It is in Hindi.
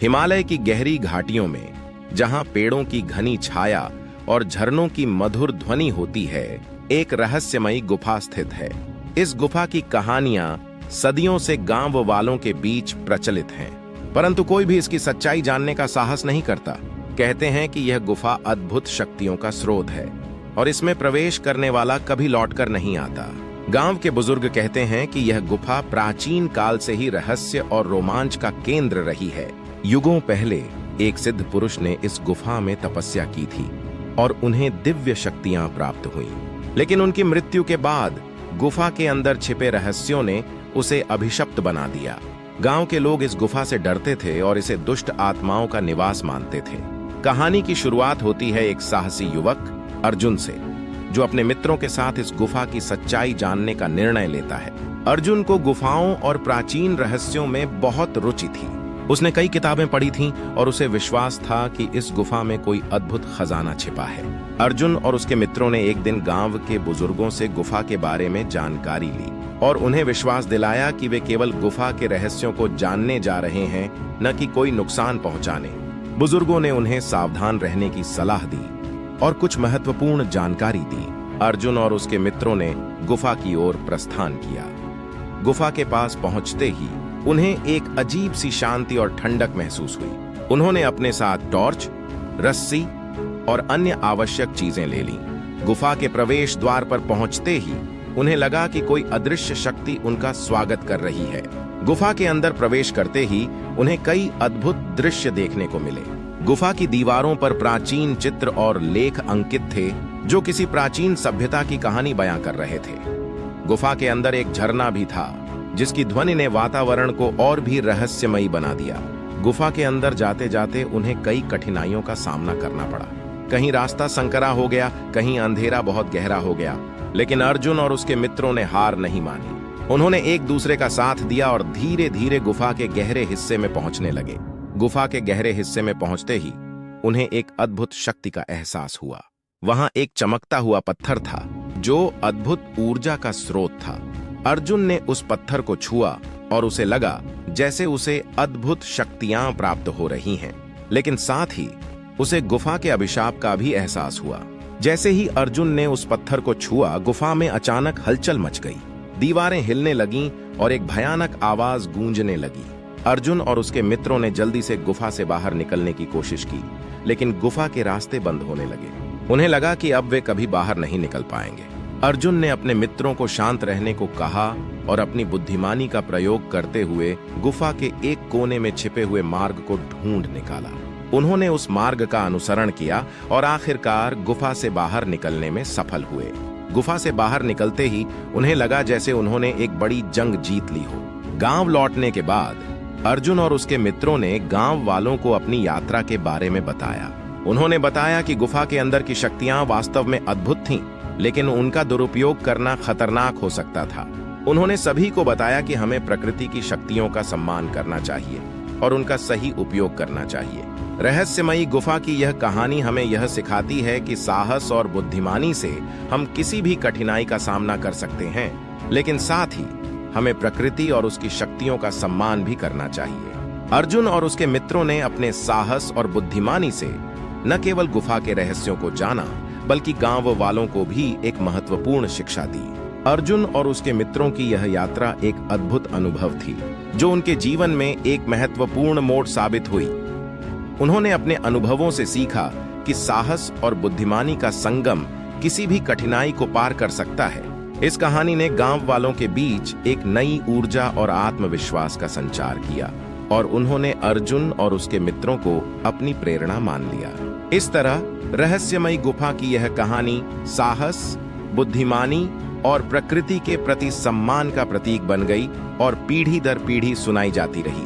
हिमालय की गहरी घाटियों में, जहां पेड़ों की घनी छाया और झरनों की मधुर ध्वनि होती है, एक रहस्यमयी गुफा स्थित है। इस गुफा की कहानियां सदियों से गांव वालों के बीच प्रचलित हैं, परंतु कोई भी इसकी सच्चाई जानने का साहस नहीं करता। कहते हैं कि यह गुफा अद्भुत शक्तियों का स्रोत है और इसमें प्रवेश करने वाला कभी लौटकर नहीं आता। गांव के बुजुर्ग कहते हैं कि यह गुफा प्राचीन काल से ही रहस्य और रोमांच का केंद्र रही है। युगों पहले एक सिद्ध पुरुष ने इस गुफा में तपस्या की थी और उन्हें दिव्य शक्तियां प्राप्त हुईं। लेकिन उनकी मृत्यु के बाद गुफा के अंदर छिपे रहस्यों ने उसे अभिशप्त बना दिया। गांव के लोग इस गुफा से डरते थे और इसे दुष्ट आत्माओं का निवास मानते थे। कहानी की शुरुआत होती है एक साहसी युवक अर्जुन से, जो अपने मित्रों के साथ इस गुफा की सच्चाई जानने का निर्णय लेता है। अर्जुन को गुफाओं और प्राचीन रहस्यों में बहुत रुचि थी। उसने कई किताबें पढ़ी थीं और उसे विश्वास था कि इस गुफा में कोई अद्भुत खजाना छिपा है। अर्जुन और उसके मित्रों ने एक दिन गांव के बुजुर्गों से गुफा के बारे में जानकारी ली और उन्हें विश्वास दिलाया कि वे केवल गुफा के रहस्यों को जानने जा रहे हैं, न कि कोई नुकसान पहुंचाने। बुजुर्गों ने उन्हें सावधान रहने की सलाह दी और कुछ महत्वपूर्ण जानकारी दी। अर्जुन और उसके मित्रों ने गुफा की ओर प्रस्थान किया। गुफा के पास पहुंचते ही उन्हें एक अजीब सी शांति और ठंडक महसूस हुई। उन्होंने अपने साथ टॉर्च, रस्सी और अन्य आवश्यक चीजें ले लीं। गुफा के प्रवेश द्वार पर पहुंचते ही उन्हें लगा कि कोई अदृश्य शक्ति उनका स्वागत कर रही है। गुफा के अंदर प्रवेश करते ही उन्हें कई अद्भुत दृश्य देखने को मिले। गुफा की दीवारों पर प्राचीन चित्र और लेख अंकित थे, जो किसी प्राचीन सभ्यता की कहानी बयां कर रहे थे। गुफा के अंदर एक झरना भी था, जिसकी ध्वनि ने वातावरण को और भी रहस्यमयी बना दिया। गुफा के अंदर जाते जाते उन्हें कई कठिनाइयों का सामना करना पड़ा। कहीं रास्ता संकरा हो गया, कहीं अंधेरा बहुत गहरा हो गया, लेकिन अर्जुन और उसके मित्रों ने हार नहीं मानी। उन्होंने एक दूसरे का साथ दिया और धीरे धीरे गुफा के गहरे हिस्से में पहुंचने लगे। गुफा के गहरे हिस्से में पहुंचते ही उन्हें एक अद्भुत शक्ति का एहसास हुआ। वहां एक चमकता हुआ पत्थर था, जो अद्भुत ऊर्जा का स्रोत था। अर्जुन ने उस पत्थर को छुआ और उसे लगा जैसे उसे अद्भुत शक्तियां प्राप्त हो रही हैं, लेकिन साथ ही उसे गुफा के अभिशाप का भी एहसास हुआ। जैसे ही अर्जुन ने उस पत्थर को छुआ, गुफा में अचानक हलचल मच गई। दीवारें हिलने लगीं और एक भयानक आवाज गूंजने लगी। अर्जुन और उसके मित्रों ने जल्दी से गुफा से बाहर निकलने की कोशिश की, लेकिन गुफा के रास्ते बंद होने लगे। उन्हें लगा कि अब वे कभी बाहर नहीं निकल पाएंगे। अर्जुन ने अपने मित्रों को शांत रहने को कहा और अपनी बुद्धिमानी का प्रयोग करते हुए गुफा के एक कोने में छिपे हुए मार्ग को ढूंढ निकाला। उन्होंने उस मार्ग का अनुसरण किया और आखिरकार गुफा से बाहर निकलने में सफल हुए। गुफा से बाहर निकलते ही उन्हें लगा जैसे उन्होंने एक बड़ी जंग जीत ली हो। गांव लौटने के बाद अर्जुन और उसके मित्रों ने गांव वालों को अपनी यात्रा के बारे में बताया। उन्होंने बताया कि गुफा के अंदर की शक्तियां वास्तव में अद्भुत थीं, लेकिन उनका दुरुपयोग करना खतरनाक हो सकता था। उन्होंने सभी को बताया कि हमें प्रकृति की शक्तियों का सम्मान करना चाहिए और उनका सही उपयोग करना चाहिए। रहस्यमयी गुफा की यह कहानी हमें यह सिखाती है कि साहस और बुद्धिमानी से हम किसी भी कठिनाई का सामना कर सकते हैं, लेकिन साथ ही हमें प्रकृति और उसकी शक्तियों का सम्मान भी करना चाहिए। अर्जुन और उसके मित्रों ने अपने साहस और बुद्धिमानी से न केवल गुफा के रहस्यों को जाना, बल्कि गांव वालों को भी एक महत्वपूर्ण शिक्षा दी। अर्जुन और उसके मित्रों की यह यात्रा एक अद्भुत अनुभव थी, जो उनके जीवन में एक महत्वपूर्ण मोड़ साबित हुई। उन्होंने अपने अनुभवों से सीखा कि साहस और बुद्धिमानी का संगम किसी भी कठिनाई को पार कर सकता है। इस कहानी ने गांव वालों के बीच एक नई ऊर्जा और आत्मविश्वास का संचार किया और उन्होंने अर्जुन और उसके मित्रों को अपनी प्रेरणा मान लिया। इस तरह रहस्यमयी गुफा की यह कहानी साहस, बुद्धिमानी और प्रकृति के प्रति सम्मान का प्रतीक बन गई और पीढ़ी दर पीढ़ी सुनाई जाती रही।